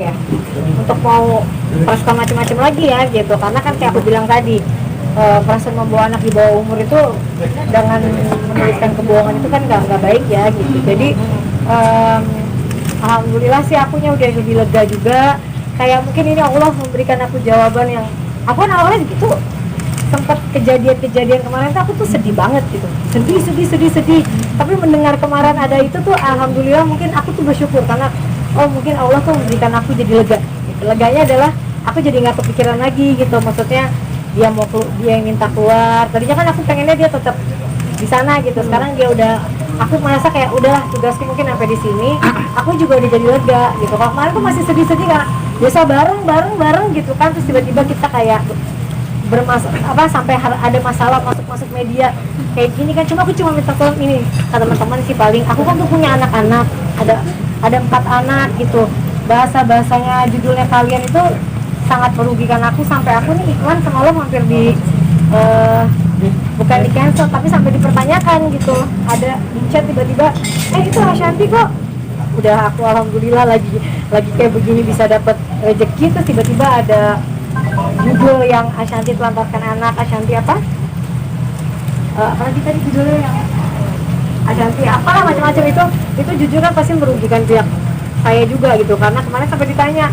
ya untuk mau proses macam-macam lagi ya gitu, karena kan kayak aku bilang tadi, perasaan membawa anak di bawah umur itu dengan menuliskan kebohongan itu kan nggak baik ya gitu. Jadi alhamdulillah sih akunya udah lebih lega juga, kayak mungkin ini Allah memberikan aku jawaban yang aku kan awalnya gitu sempat kejadian kemarin tuh aku tuh sedih banget gitu, sedih, tapi mendengar kemarin ada itu tuh alhamdulillah, mungkin aku tuh bersyukur karena oh mungkin Allah tuh memberikan aku jadi lega gitu. Leganya adalah aku jadi nggak kepikiran lagi gitu, maksudnya dia yang minta keluar, tadinya kan aku pengennya dia tetap di sana gitu, sekarang dia udah, aku merasa kayak udah tugasku mungkin sampai di sini, aku juga udah jadi lega gitu. Kalau kemarin tuh masih sedih kan, biasa bareng gitu kan, terus tiba-tiba kita kayak sampai ada masalah masuk media kayak gini kan. Aku cuma minta tolong ini ke teman-teman sih, paling aku kan tuh punya anak-anak, ada 4 anak gitu, bahasanya judulnya kalian itu sangat merugikan aku, sampai aku nih iklan semalam hampir bukan di cancel tapi sampai dipertanyakan gitu, ada di chat tiba-tiba itu Ashanti kok, udah aku alhamdulillah lagi kayak begini bisa dapat rezeki, terus tiba-tiba ada judul yang Ashanti telantarkan anak, Ashanti apa tadi judulnya yang Ashanti apalah macam-macam, itu jujur kan pasti merugikan pihak saya juga gitu, karena kemarin sampai ditanya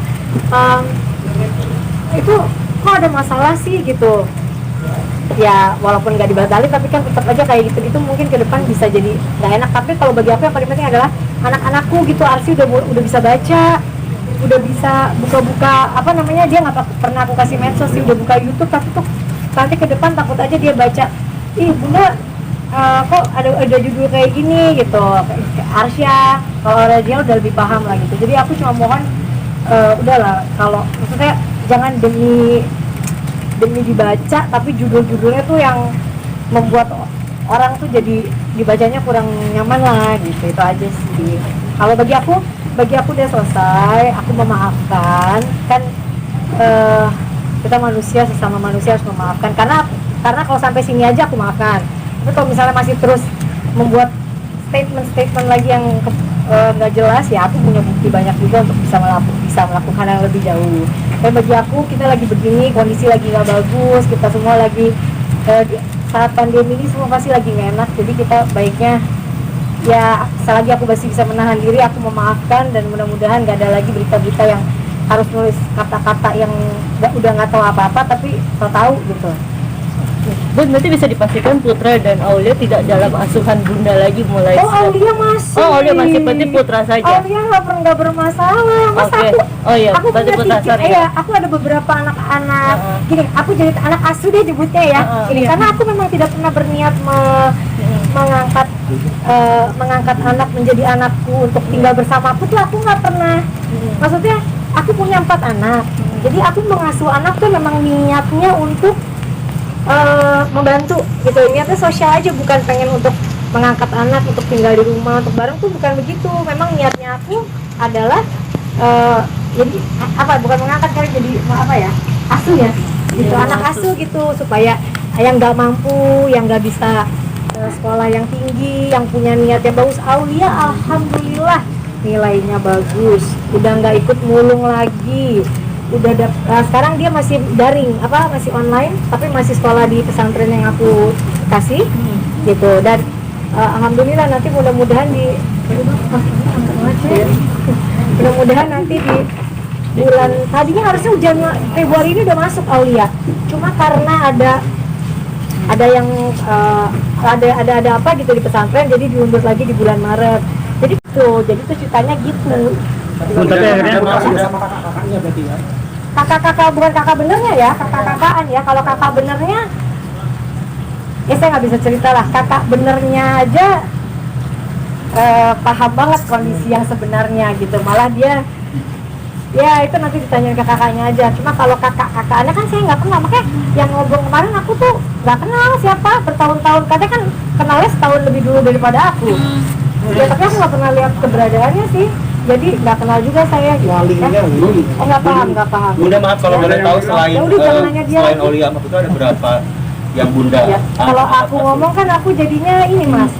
itu kok ada masalah sih gitu ya, walaupun nggak dibatalin tapi kan tetap aja kayak gitu mungkin ke depan bisa jadi nggak enak. Tapi kalau bagi aku yang paling penting adalah anak-anakku gitu, Arsi udah bisa baca, udah bisa buka-buka apa namanya, dia nggak pernah aku kasih medsos sih, udah buka YouTube, tapi tuh nanti ke depan takut aja dia baca, ih bunda kok ada judul kayak gini gitu, Arsya kalau dia udah lebih paham lah gitu. Jadi aku cuma mohon udahlah, kalau maksudnya jangan demi dibaca tapi judul-judulnya tuh yang membuat orang tuh jadi dibacanya kurang nyaman lah gitu, itu aja sih. Kalau bagi aku udah selesai, aku memaafkan kan, kita manusia, sesama manusia harus memaafkan, karena kalau sampai sini aja aku maafkan. Tapi kalau misalnya masih terus membuat statement lagi yang nggak jelas, ya aku punya bukti banyak juga untuk bisa melakukan yang lebih jauh. Dan bagi aku, kita lagi begini, kondisi lagi nggak bagus, kita semua lagi saat pandemi ini semua pasti lagi nggak enak, jadi kita baiknya ya selagi aku masih bisa menahan diri, aku memaafkan, dan mudah-mudahan nggak ada lagi berita-berita yang harus nulis kata-kata yang udah nggak tahu apa-apa tapi tahu gitu. Bun, berarti bisa dipastikan Putra dan Aulia tidak dalam asuhan Bunda lagi mulai Aulia masih. Aulia masih, berarti Putra saja. Aulia nggak bermasalah. Mas okay. Aku punya aku ada beberapa anak-anak. Gini, aku jadi anak asuh deh nyebutnya ya. Karena aku memang tidak pernah berniat mengangkat anak menjadi anakku untuk tinggal bersama aku tuh, aku nggak pernah. Maksudnya aku punya 4 anak. Jadi aku mengasuh anak tuh memang niatnya untuk membantu gitu, niatnya sosial aja, bukan pengen untuk mengangkat anak untuk tinggal di rumah untuk bareng tuh, bukan begitu. Memang niatnya aku adalah jadi bukan mengangkat, kali jadi asuh ya gitu, anak asuh gitu, supaya yang nggak mampu, yang nggak bisa sekolah yang tinggi, yang punya niat yang bagus. Aulia alhamdulillah nilainya bagus, udah nggak ikut mulung lagi, udah sekarang dia masih daring, masih online, tapi masih sekolah di pesantren yang aku kasih gitu. Dan alhamdulillah nanti mudah-mudahan nanti di bulan, tadinya harusnya ujian Februari ini udah masuk Aulia, cuma karena ada yang ada apa gitu di pesantren, jadi diundur lagi di bulan Maret. Jadi tuh ceritanya gitu. Tapi akhirnya sama kakak-kakaknya berarti ya? Kakak-kakak, bukan kakak benernya ya, kakak-kakakan ya. Kalau kakak benernya ya saya nggak bisa cerita lah. Kakak benernya aja paham banget kondisi yang sebenarnya gitu, malah dia ya itu nanti ditanyain ke kakaknya aja. Cuma kalau kakak-kakaknya kan saya nggak kenal, makanya yang ngobrol kemarin aku tuh nggak kenal siapa, bertahun-tahun, katanya kan kenalnya setahun lebih dulu daripada aku. Ya tapi aku nggak pernah lihat keberadaannya sih, jadi nggak kenal juga saya gitu. Nggak paham. Bunda, maaf kalau boleh tahu, selain Aulia sama Putra ada berapa yang Bunda ya, kalau aku ngomong kan aku jadinya ini Mas,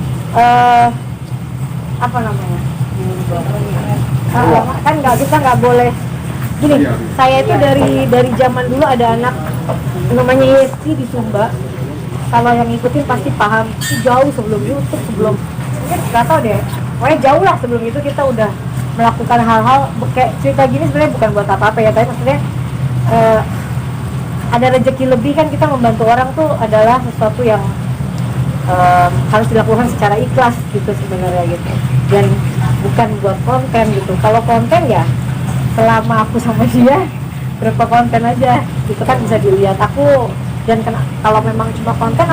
apa namanya, kan kita nggak boleh gini, saya itu dari zaman dulu ada anak namanya Yesi di Sumba. Kalau yang ngikutin pasti paham. Itu jauh sebelum YouTube, sebelum mungkin nggak tahu deh. Pokoknya jauh lah sebelum itu kita udah melakukan hal-hal kayak cerita gini sebenarnya bukan buat apa-apa ya, tapi maksudnya ada rezeki lebih kan, kita membantu orang tuh adalah sesuatu yang harus dilakukan secara ikhlas gitu sebenarnya gitu, dan bukan buat konten gitu. Kalau konten ya selama aku sama dia berapa konten aja gitu kan bisa dilihat aku, dan kalau memang cuma konten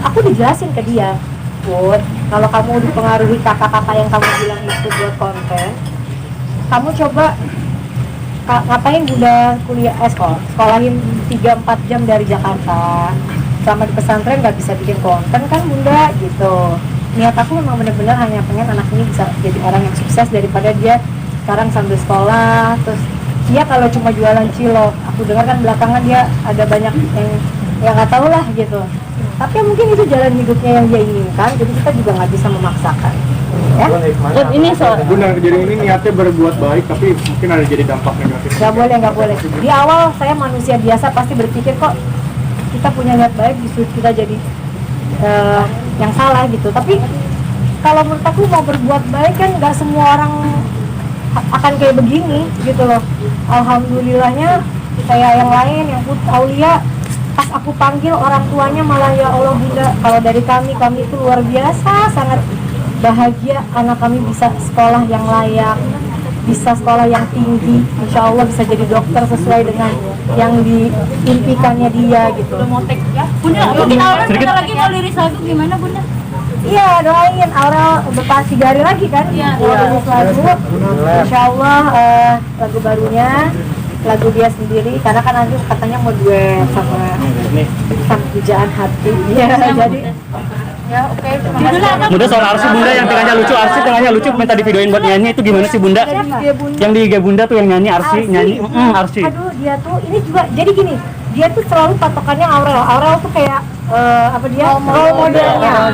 aku dijelasin ke dia, Bud, kalau kamu dipengaruhi kakak-kakak yang kamu bilang itu buat konten, kamu coba ngapain Bunda kuliah sekolahin 3-4 jam dari Jakarta, selama di pesantren nggak bisa bikin konten kan Bunda gitu. Niat aku memang benar-benar hanya pengen anak ini bisa jadi orang yang sukses, daripada dia sekarang sambil sekolah terus dia kalau cuma jualan cilok. Aku dengar kan belakangan dia ada banyak yang nggak tahu lah gitu, tapi mungkin itu jalan hidupnya yang dia inginkan, jadi kita juga nggak bisa memaksakan ya. Dan ini soal Bunda, jadi ini niatnya berbuat baik tapi mungkin ada jadi dampak negatif. Nggak boleh. Di awal saya manusia biasa pasti berpikir kok kita punya niat baik justru kita jadi yang salah gitu. Tapi kalau menurut aku mau berbuat baik kan nggak semua orang akan kayak begini gitu loh. Alhamdulillahnya kayak yang lain yang Aulia, pas aku panggil orang tuanya malah ya Allah Bunda, kalau dari kami itu luar biasa, sangat bahagia anak kami bisa sekolah yang layak, bisa sekolah yang tinggi, insya Allah bisa jadi dokter sesuai dengan yang diimpikannya dia gitu. Bunda, mungkin Aura bentar lagi mau liris lagu gimana Bunda? Iya, doain Aura udah 3 hari lagi kan mau rilis lagu, insya Allah lagu barunya, lagu dia sendiri, karena kan nanti katanya mau duet sama pujaan hati ya, jadi ya oke. Bunda soal Arsy Bunda yang tengahnya lucu, Arsy tengahnya lucu minta divideoin buat nyanyi, itu gimana sih Bunda? Yang di IG Bunda tuh yang nyanyi Arsy nyanyi Arsy. Aduh, dia tuh ini juga jadi gini, dia tuh selalu patokannya Aurel tuh kayak apa dia role modelnya.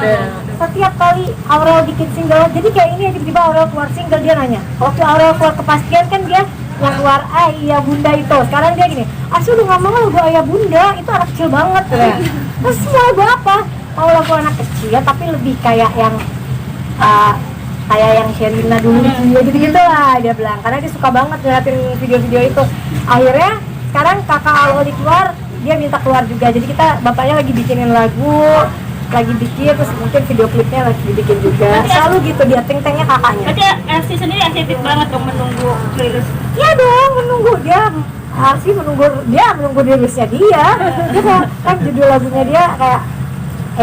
Setiap kali Aurel bikin single, jadi kayak ini tiba-tiba Aurel keluar single dia nanya. Waktu Aurel keluar Kepastian kan dia yang keluar Ayah Bunda itu. Sekarang dia gini, Arsy udah nggak mau lagu Ayah Bunda, itu anak kecil banget ya. Terus semua lagu apa? Mau lagu anak kecil tapi lebih kayak yang Sherina dulu gitu lah dia bilang, karena dia suka banget ngeliatin video-video itu. Akhirnya sekarang kakak Aloli keluar, dia minta keluar juga, jadi kita bapaknya lagi bikinin lagu, lagi bikin, terus mungkin video klipnya lagi dibikin juga. Selalu gitu dia teng-tengnya kakaknya. Berarti Arsy sendiri aktif banget dong menunggu rilis. Iya dong, menunggu dia. Arsy menunggu rilisnya dia. Dia kayak kan judul lagunya dia kayak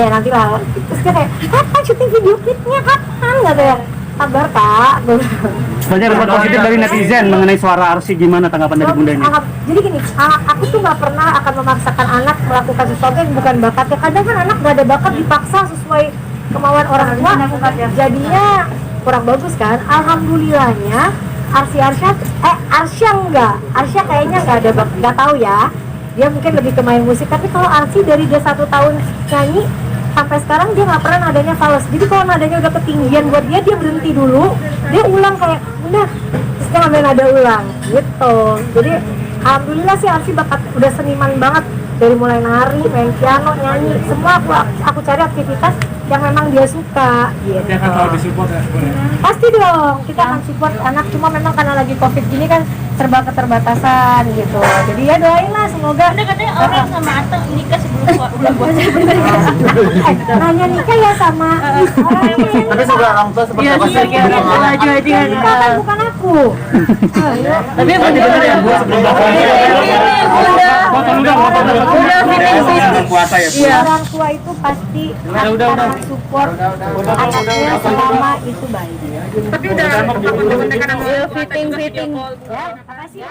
nanti lah. Terus dia kayak kapan syuting video klipnya, kapan nggak ada. Sabar kak. Banyak respon positif dari netizen mengenai suara Arsy, gimana tanggapan dari Bunda ini? Jadi gini, aku tuh nggak pernah akan memaksakan anak melakukan sesuatu yang bukan bakatnya. Kadang kan anak nggak ada bakat dipaksa sesuai kemauan orang tua, jadinya kurang bagus kan. Alhamdulillahnya Arsya kayaknya nggak ada bakat, nggak tahu ya. Dia mungkin lebih ke main musik, tapi kalau Arsy dari dia 1 tahun nyanyi sampai sekarang dia nggak pernah nadanya fals. Jadi kalau nadanya udah ketinggian buat dia berhenti dulu, dia ulang kayak udah, terus dia ngambil nada ulang gitu. Jadi alhamdulillah sih Arsy bakat, udah seniman banget, dari mulai nari, main piano, nyanyi, semua aku cari aktivitas yang memang dia suka gitu. Dia akan selalu disupport ya sebenarnya. Pasti dong, kita akan support anak, cuma memang karena lagi covid gini kan serba keterbatasan gitu. Jadi ya doain lah semoga. Bunda katanya orang sama Ateng nikah sebelum bulan puasa. Nanya nikah ya sama orang ini. Tapi sebelah orang tua seperti apa sih? Laju aja kan. Nikah kan bukan aku. Tapi bener ya Bu sebelum puasa ya. Orang tua itu pasti akan support anaknya selama itu baik. Tapi udah teman-teman Fitting. Ya, makasih.